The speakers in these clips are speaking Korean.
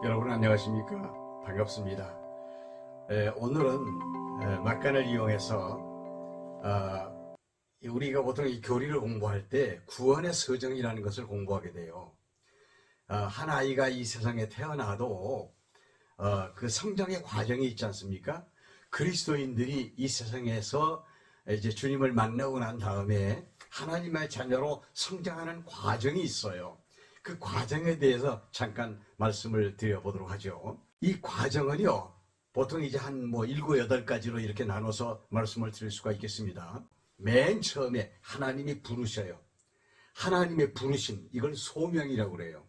여러분 안녕하십니까? 반갑습니다. 오늘은 막간을 이용해서 우리가 보통 이 교리를 공부할 때 구원의 서정이라는 것을 공부하게 돼요. 한 아이가 이 세상에 태어나도 그 성장의 과정이 있지 않습니까? 그리스도인들이 이 세상에서 이제 주님을 만나고 난 다음에 하나님의 자녀로 성장하는 과정이 있어요. 그 과정에 대해서 잠깐 말씀을 드려보도록 하죠. 이 과정은요, 보통 이제 한 7, 8가지로 이렇게 나눠서 말씀을 드릴 수가 있겠습니다. 맨 처음에 하나님이 부르셔요. 하나님의 부르심, 이걸 소명이라고 그래요.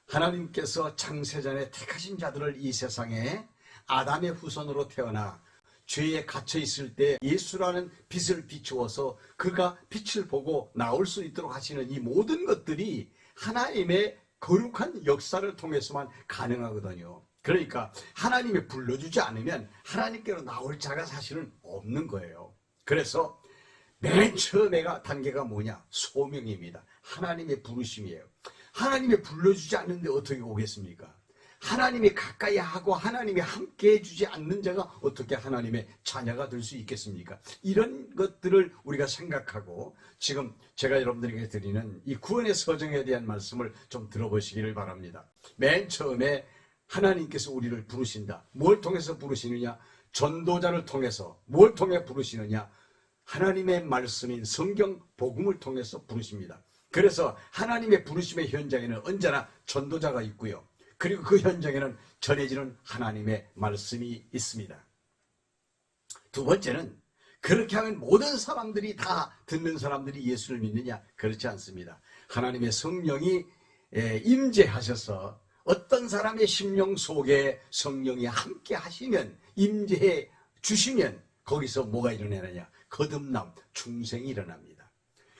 하나님께서 창세전에 택하신 자들을 이 세상에 아담의 후손으로 태어나 죄에 갇혀 있을 때 예수라는 빛을 비추어서 그가 빛을 보고 나올 수 있도록 하시는 이 모든 것들이 하나님의 거룩한 역사를 통해서만 가능하거든요. 그러니까 하나님이 불러주지 않으면 하나님께로 나올 자가 사실은 없는 거예요. 그래서 맨 처음에가 단계가 뭐냐? 소명입니다. 하나님의 부르심이에요. 하나님이 불러주지 않는데 어떻게 오겠습니까? 하나님이 가까이 하고 하나님이 함께 해주지 않는 자가 어떻게 하나님의 자녀가 될 수 있겠습니까? 이런 것들을 우리가 생각하고 지금 제가 여러분들에게 드리는 이 구원의 서정에 대한 말씀을 좀 들어보시기를 바랍니다. 맨 처음에 하나님께서 우리를 부르신다. 뭘 통해서 부르시느냐? 전도자를 통해서. 뭘 통해 부르시느냐? 하나님의 말씀인 성경 복음을 통해서 부르십니다. 그래서 하나님의 부르심의 현장에는 언제나 전도자가 있고요. 그리고 그 현장에는 전해지는 하나님의 말씀이 있습니다. 두 번째는 그렇게 하면 모든 사람들이 다 듣는 사람들이 예수를 믿느냐? 그렇지 않습니다. 하나님의 성령이 임재하셔서 어떤 사람의 심령 속에 성령이 함께 하시면 임재해 주시면 거기서 뭐가 일어나느냐? 거듭남, 중생이 일어납니다.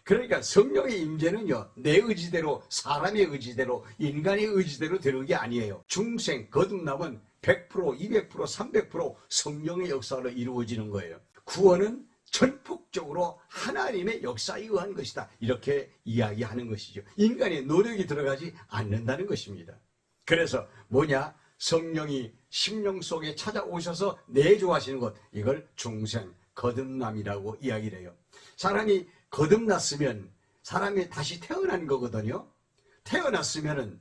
그러니까 성령의 임재는요, 내 의지대로, 사람의 의지대로, 인간의 의지대로 되는 게 아니에요. 중생, 거듭남은 100%, 200%, 300% 성령의 역사로 이루어지는 거예요. 구원은 전폭적으로 하나님의 역사에 의한 것이다. 이렇게 이야기하는 것이죠. 인간의 노력이 들어가지 않는다는 것입니다. 그래서 뭐냐? 성령이 심령 속에 찾아오셔서 내주하시는 것, 이걸 중생, 거듭남이라고 이야기를 해요. 사람이 거듭났으면 사람이 다시 태어난 거거든요. 태어났으면은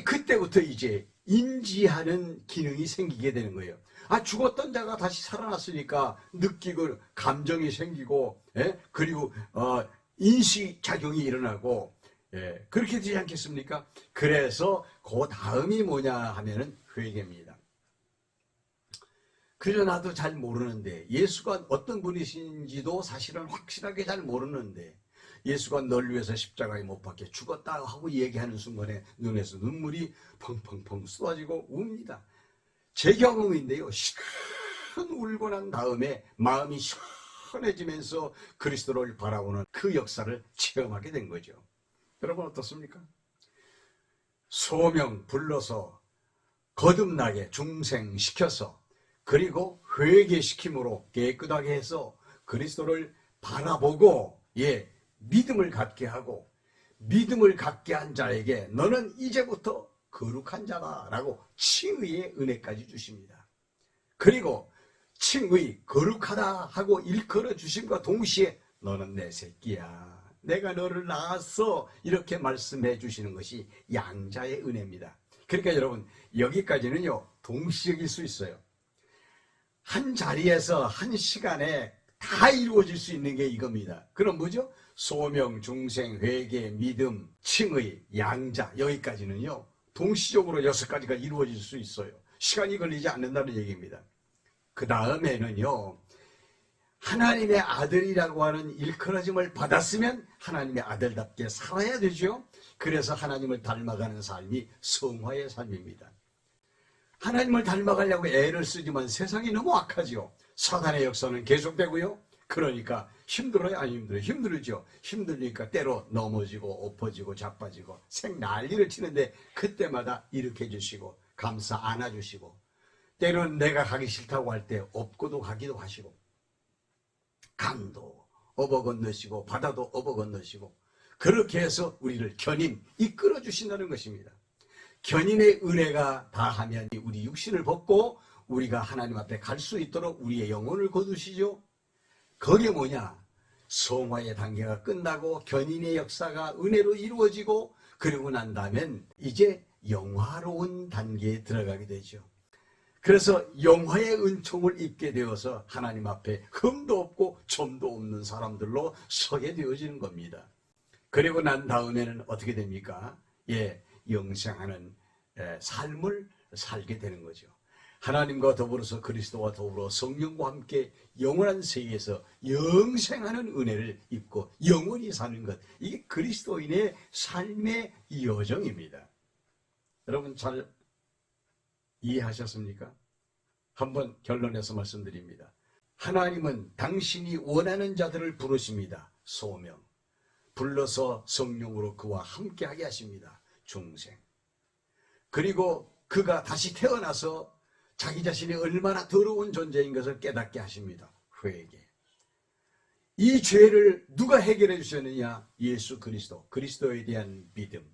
그때부터 이제 인지하는 기능이 생기게 되는 거예요. 죽었던 자가 다시 살아났으니까 느끼고 감정이 생기고, 그리고 인식작용이 일어나고, 그렇게 되지 않겠습니까? 그래서 그 다음이 뭐냐 하면은 회개입니다. 그저 나도 잘 모르는데, 예수가 어떤 분이신지도 사실은 확실하게 잘 모르는데, 예수가 널 위해서 십자가에 못 박혀 죽었다 하고 얘기하는 순간에 눈에서 눈물이 펑펑펑 쏟아지고 웁니다. 제 경험인데요, 시큰 울고 난 다음에 마음이 시원해지면서 그리스도를 바라보는 그 역사를 체험하게 된 거죠. 여러분 어떻습니까? 소명 불러서 거듭나게 중생시켜서 그리고 회개시킴으로 깨끗하게 해서 그리스도를 바라보고 믿음을 갖게 하고, 믿음을 갖게 한 자에게 너는 이제부터 거룩한 자다라고 칭의의 은혜까지 주십니다. 그리고 칭의 거룩하다 하고 일컬어 주심과 동시에 너는 내 새끼야, 내가 너를 낳았어, 이렇게 말씀해 주시는 것이 양자의 은혜입니다. 그러니까 여러분, 여기까지는요 동시적일 수 있어요. 한 자리에서 한 시간에 다 이루어질 수 있는 게 이겁니다. 그럼 뭐죠? 소명, 중생, 회개, 믿음, 칭의, 양자, 여기까지는요 동시적으로 6가지가 이루어질 수 있어요. 시간이 걸리지 않는다는 얘기입니다. 그 다음에는요, 하나님의 아들이라고 하는 일컬어짐을 받았으면 하나님의 아들답게 살아야 되죠. 그래서 하나님을 닮아가는 삶이 성화의 삶입니다. 하나님을 닮아가려고 애를 쓰지만 세상이 너무 악하죠. 사단의 역사는 계속되고요. 그러니까 힘들어요? 안 힘들어요? 힘들죠. 힘들니까 때로 넘어지고 엎어지고 자빠지고 생난리를 치는데 그때마다 일으켜 주시고 감싸 안아주시고, 때로는 내가 가기 싫다고 할 때 업고도 가기도 하시고, 강도 업어 건너시고 바다도 업어 건너시고, 그렇게 해서 우리를 견인 이끌어 주신다는 것입니다. 견인의 은혜가 다하면 우리 육신을 벗고 우리가 하나님 앞에 갈 수 있도록 우리의 영혼을 거두시죠. 그게 뭐냐? 성화의 단계가 끝나고 견인의 역사가 은혜로 이루어지고 그러고 난 다음엔 이제 영화로운 단계에 들어가게 되죠. 그래서 영화의 은총을 입게 되어서 하나님 앞에 흠도 없고 점도 없는 사람들로 서게 되어지는 겁니다. 그리고 난 다음에는 어떻게 됩니까? 영생하는 삶을 살게 되는 거죠. 하나님과 더불어서 그리스도와 더불어 성령과 함께 영원한 세계에서 영생하는 은혜를 입고 영원히 사는 것, 이게 그리스도인의 삶의 여정입니다. 여러분 잘 이해하셨습니까? 한번 결론해서 말씀드립니다. 하나님은 당신이 원하는 자들을 부르십니다. 소명. 불러서 성령으로 그와 함께하게 하십니다. 중생. 그리고 그가 다시 태어나서 자기 자신이 얼마나 더러운 존재인 것을 깨닫게 하십니다. 회개. 이 죄를 누가 해결해 주셨느냐? 예수 그리스도. 그리스도에 대한 믿음.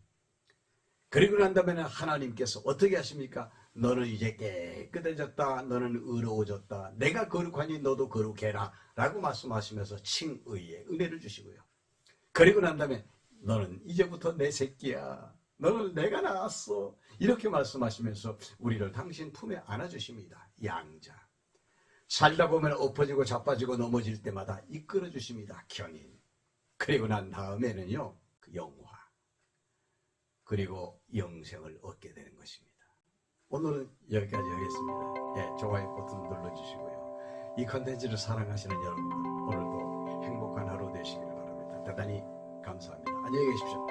그리고 난 다음에 하나님께서 어떻게 하십니까? 너는 이제 깨끗해졌다. 너는 의로워졌다. 내가 거룩하니 너도 거룩해라. 라고 말씀하시면서 칭의의 은혜를 주시고요. 그리고 난 다음에 너는 이제부터 내 새끼야. 너는 내가 낳았어. 이렇게 말씀하시면서 우리를 당신 품에 안아주십니다. 양자. 살다 보면 엎어지고 자빠지고 넘어질 때마다 이끌어 주십니다. 견인. 그리고 난 다음에는요, 그 영화. 그리고 영생을 얻게 되는 것입니다. 오늘은 여기까지 하겠습니다. 좋아요 버튼 눌러주시고요. 이 컨텐츠를 사랑하시는 여러분들, 오늘도 행복한 하루 되시기를 바랍니다. 대단히 감사합니다. 안녕히 계십시오.